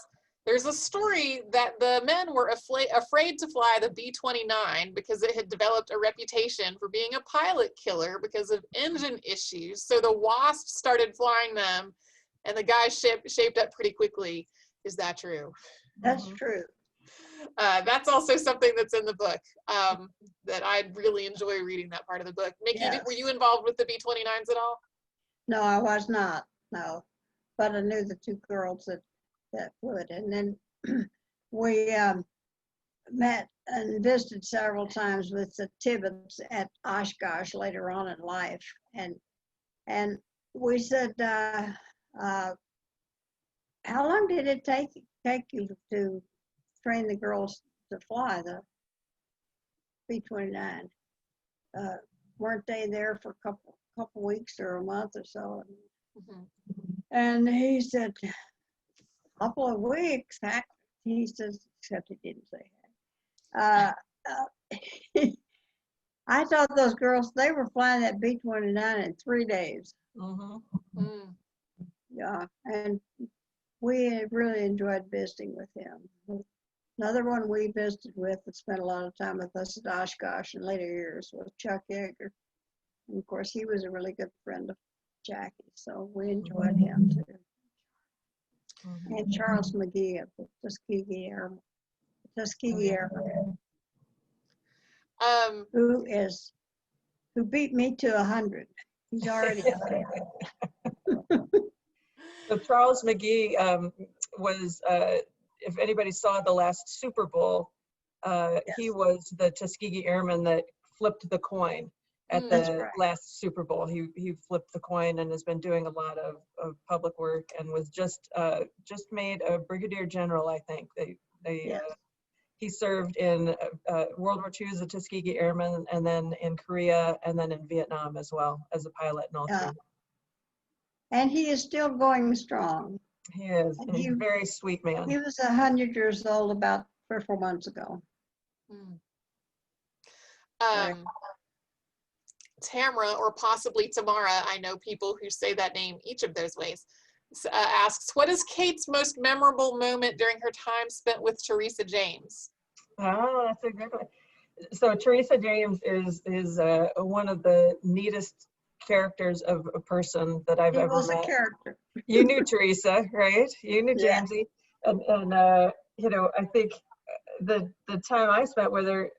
there's a story that the men were afraid to fly the B-29 because it had developed a reputation for being a pilot killer because of engine issues. So the WASP started flying them, and the guys shaped up pretty quickly. Is that true? That's true. That's also something that's in the book that I really enjoy reading that part of the book. Mickey, Yes. were you involved with the B-29s at all? No, I was not. No, but I knew the two girls that would. And then we met and visited several times with the Tibbetts at Oshkosh later on in life. And we said, how long did it take you to train the girls to fly the B-29? Weren't they there for a couple weeks or a month or so? And he said, a couple of weeks. He says, except he didn't say that. I thought those girls, they were flying that B-29 in 3 days. Yeah, and we really enjoyed visiting with him. Another one we visited with that spent a lot of time with us at Oshkosh in later years was Chuck Yeager. And of course, he was a really good friend of Jackie, so we enjoyed him too. And Charles McGee of the Tuskegee Airmen, who beat me to 100. He's already So Charles McGee was, if anybody saw the last Super Bowl, Yes. he was the Tuskegee Airman that flipped the coin at the last Super Bowl. He flipped the coin and has been doing a lot of public work and was just made a brigadier general, I think. Yes. He served in World War II as a Tuskegee Airman, and then in Korea, and then in Vietnam as well as a pilot and all three. And he is still going strong. He is, and he's a very sweet man. He was 100 years old about 3 or 4 months ago. Tamara, or possibly Tamara, I know people who say that name each of those ways, asks, what is Kate's most memorable moment during her time spent with Teresa James? Oh, that's a good one. So Teresa James is one of the neatest characters of a person that I've ever met. A character. You knew Teresa, right? You knew Yeah. Jamesy. And you know, I think the time I spent with her,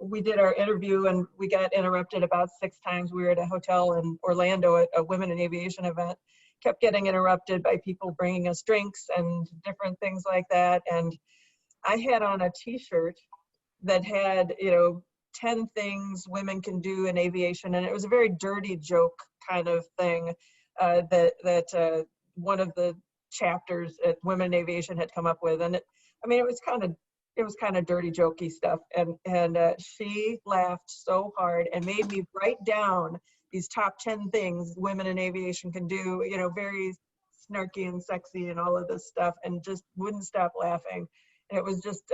we did our interview and we got interrupted about 6 times. We were at a hotel in Orlando at a Women in Aviation event, kept getting interrupted by people bringing us drinks and different things like that. And I had on a t-shirt that had, 10 things women can do in aviation. And it was a very dirty joke kind of thing that one of the chapters at Women in Aviation had come up with. And it was kind of dirty jokey stuff. And she laughed so hard and made me write down these top 10 things women in aviation can do, very snarky and sexy and all of this stuff, and just wouldn't stop laughing. And it was just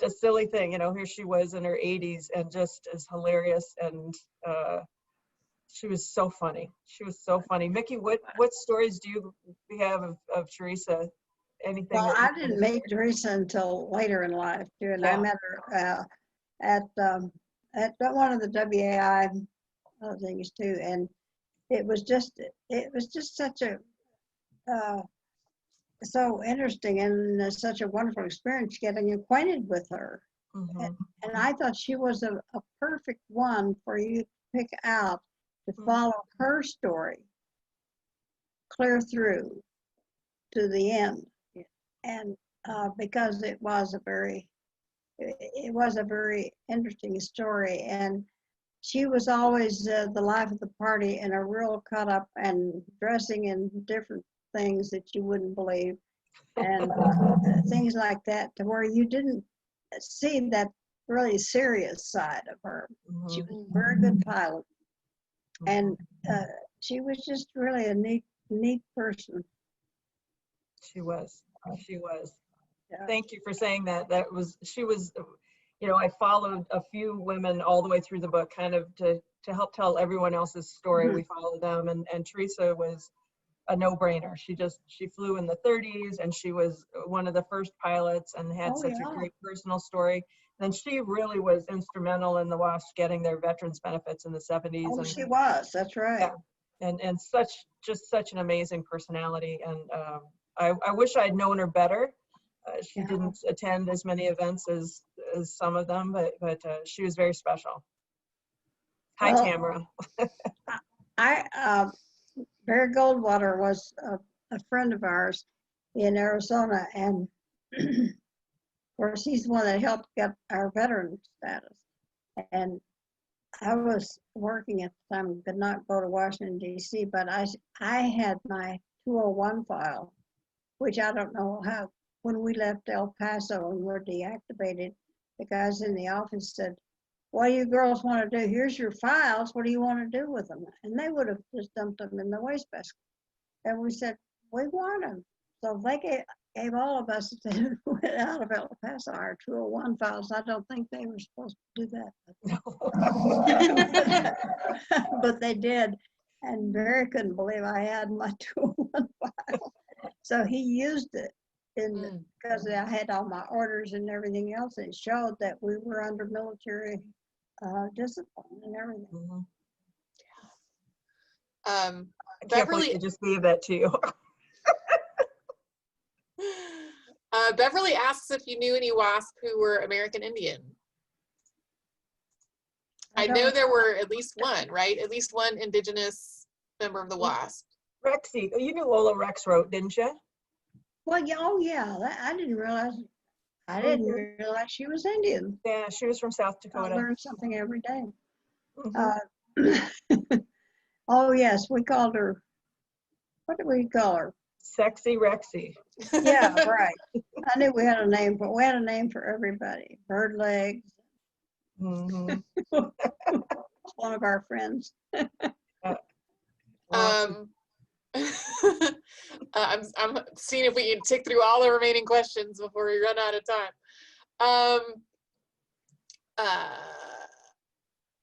a silly thing, here she was in her 80s and just as hilarious. And she was so funny. She was so funny. Mickey, what stories do you have of Teresa? Anything? Well, I didn't meet Teresa until later in life, too, and I met her at one of the WAI things too, and it was just such a so interesting and such a wonderful experience getting acquainted with her. Mm-hmm. And I thought she was a perfect one for you to pick out to follow her story clear through to the end. And because it was a very interesting story, and she was always the life of the party and a real cut up and dressing in different things that you wouldn't believe, and things like that, to where you didn't see that really serious side of her. Mm-hmm. She was a very good pilot, and she was just really a neat person. She was. Yeah. Thank you for saying that. She was, I followed a few women all the way through the book, kind of to help tell everyone else's story. Mm-hmm. We followed them, and Teresa was a no-brainer. She flew in the 30s, and she was one of the first pilots and had such a great personal story. And she really was instrumental in the WASP getting their veterans benefits in the 70s. Oh, she was. That's right. Yeah. And such an amazing personality. And I wish I'd known her better. She didn't attend as many events as some of them, but she was very special. Hi, Tamara. Barry Goldwater was a friend of ours in Arizona, and of course he's the one that helped get our veteran status. And I was working at the time, could not go to Washington, D.C., but I had my 201 file, which I don't know how. When we left El Paso and were deactivated, the guys in the office said, "What do you girls want to do? Here's your files. What do you want to do with them?" And they would have just dumped them in the wastebasket. And we said, "We want them." So they gave all of us that went out of El Paso our 201 files. I don't think they were supposed to do that. But they did. And Barry couldn't believe I had my 201 file. So he used it because I had all my orders and everything else. It showed that we were under military discipline and everything. Mm-hmm. Beverly just gave that to you. Beverly asks if you knew any WASP who were American Indian. I know there were at least one, right? At least one indigenous member of the WASP. Rexy, you knew Lola Rex wrote, didn't you? Well, yeah, I didn't realize she was Indian. Yeah, she was from South Dakota. I learn something every day. Mm-hmm. Oh yes, we called her. What did we call her? Sexy Rexy. Yeah, right. I knew we had a name, but we had a name for everybody. Bird Legs. Mm-hmm. One of our friends. I'm seeing if we can tick through all the remaining questions before we run out of time.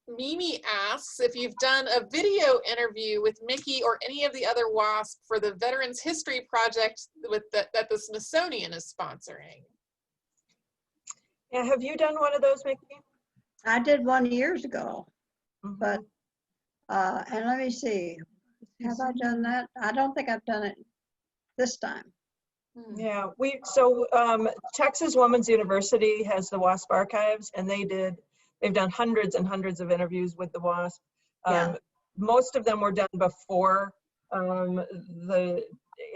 Mimi asks if you've done a video interview with Mickey or any of the other WASP for the Veterans History Project that the Smithsonian is sponsoring. Yeah, have you done one of those, Mickey? I did one years ago, mm-hmm. but and let me see. Have I done that? I don't think I've done it this time. Yeah, Texas Women's University has the WASP archives, and they've done hundreds and hundreds of interviews with the WASP. Most of them were done before the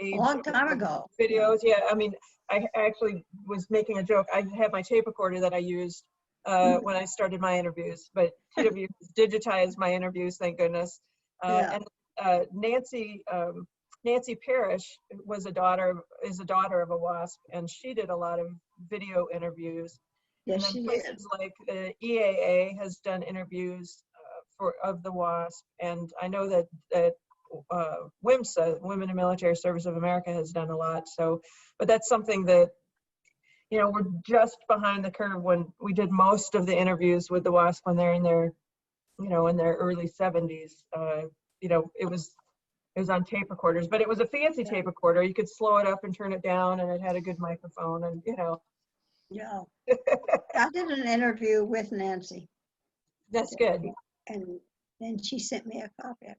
age A long time of ago. videos. Yeah, I mean, I actually was making a joke. I had my tape recorder that I used when I started my interviews, but TW digitized my interviews, thank goodness. And Nancy Parrish is a daughter of a WASP, and she did a lot of video interviews. Yes, and then she places like EAA has done interviews of the WASP, and I know that WIMSA, Women in Military Service of America, has done a lot. So, but that's something that, you know, we're just behind the curve when we did most of the interviews with the WASP when they're in their, you know, in their early 70s. You know, it was on tape recorders, but it was a fancy tape recorder. You could slow it up and turn it down, and it had a good microphone, and you know. Yeah. I did an interview with Nancy. That's good. And then she sent me a copy of it.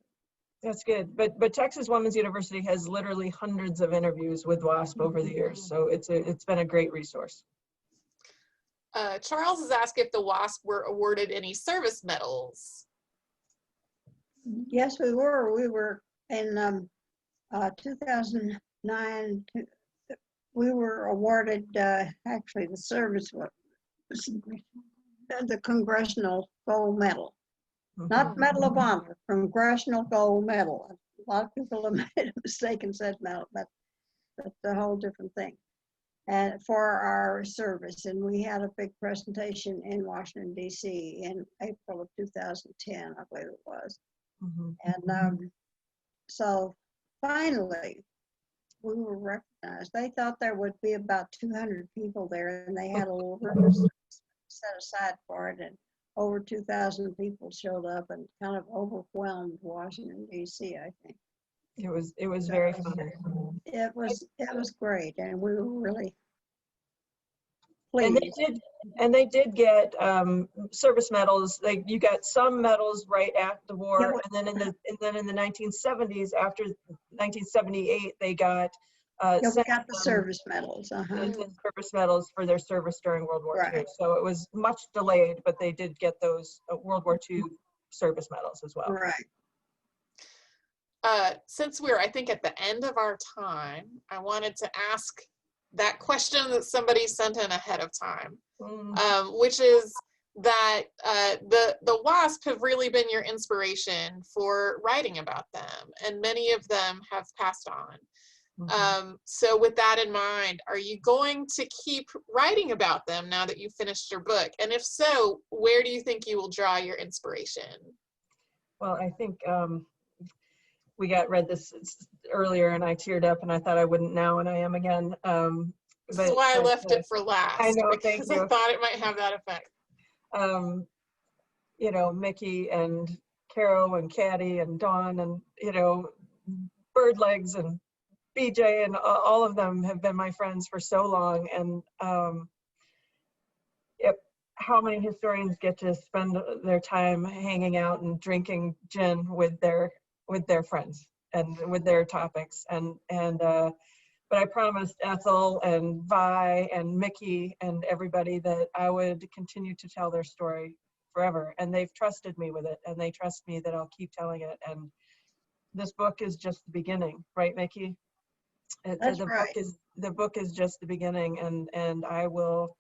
That's good. But Texas Women's University has literally hundreds of interviews with WASP over the years, so it's been a great resource. Charles has asked if the WASP were awarded any service medals. Yes, we were. We were in 2009. We were awarded actually the service was the Congressional Gold Medal, not Medal of Honor, Congressional Gold Medal. A lot of people have made a mistake and said medal, but that's a whole different thing. And for our service, and we had a big presentation in Washington D.C. in April of 2010, I believe it was. And so finally, we were recognized. They thought there would be about 200 people there, and they had a little room set aside for it, and over 2,000 people showed up and kind of overwhelmed Washington D.C. I think it was very fun. It was great, and we were really pleased. And they did get service medals. You got some medals right after the war, Yeah, and then in the 1970s, after 1978, they got we got the service medals. service medals for their service during World War II. Right. So it was much delayed, but they did get those World War II service medals as well. Right. Since we're, I think, at the end of our time, I wanted to ask that question that somebody sent in ahead of time, which is that the WASP have really been your inspiration for writing about them, and many of them have passed on. So with that in mind, are you going to keep writing about them now that you've finished your book? And if so, where do you think you will draw your inspiration? Well, I think we read this earlier, and I teared up, and I thought I wouldn't now, and I am again. This is why I left it for last. I know, because I thought it might have that effect. You know, Mickey and Carol and Caddy and Dawn and, you know, Birdlegs and BJ and all of them have been my friends for so long. And how many historians get to spend their time hanging out and drinking gin with their friends and with their topics, but I promised Ethel and Vi and Mickey and everybody that I would continue to tell their story forever, and they've trusted me with it, and they trust me that I'll keep telling it. And this book is just the beginning, right, Mickey? That's right. The book is just the beginning, and I will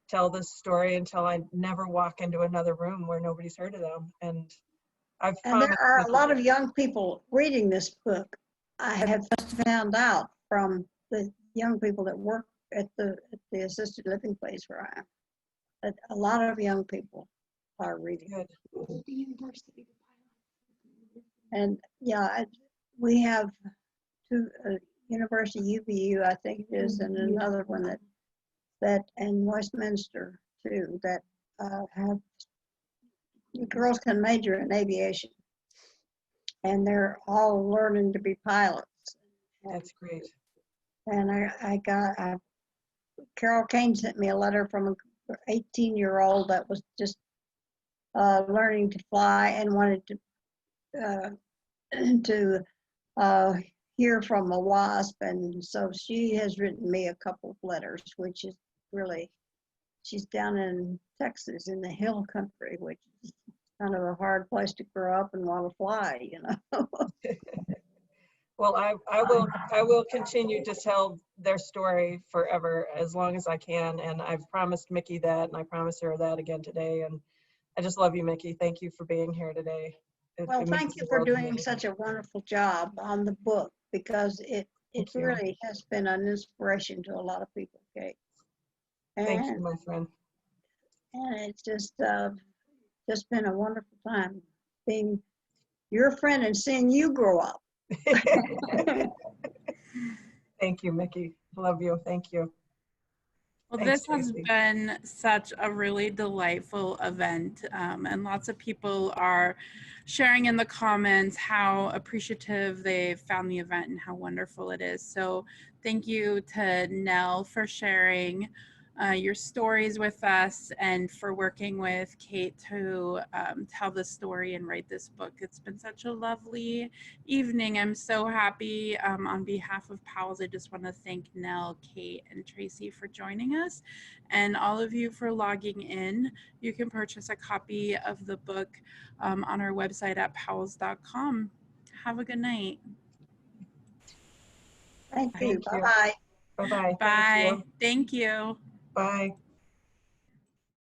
tell this story until I never walk into another room where nobody's heard of them. And there are a lot of young people reading this book. I have just found out from the young people that work at the assisted living place where I am, that a lot of young people are reading it. And yeah, we have two, University UVU, I think it is, and another one that and Westminster too, that have girls can major in aviation, and they're all learning to be pilots. That's great. And Carol Kane sent me a letter from an 18-year-old that was just learning to fly and wanted to hear from a WASP, and so she has written me a couple of letters, which is really, she's down in Texas in the hill country, which is kind of a hard place to grow up and want to fly, you know. Well, I will continue to tell their story forever as long as I can, and I've promised Mickey that, and I promise her that again today. And I just love you, Mickey. Thank you for being here today. Well, It thank means you the for world to doing me. such a wonderful job on the book, because it Thank you. really has been an inspiration to a lot of people, Kate. Thank you, And my friend. it's just been a wonderful time being your friend and seeing you grow up. Thank you, Mickey. Love you. Thank you. Well, Thanks, this has Tracy. been such a really delightful event, and lots of people are sharing in the comments how appreciative they found the event and how wonderful it is. So thank you to Nell for sharing your stories with us and for working with Kate to tell the story and write this book. It's been such a lovely evening. I'm so happy. On behalf of Powell's, I just want to thank Nell, Kate, and Tracy for joining us, and all of you for logging in. You can purchase a copy of the book on our website at powells.com. Have a good night. Thank you. Thank you. Bye-bye. Bye-bye. Bye. Thank you. Thank you. Bye.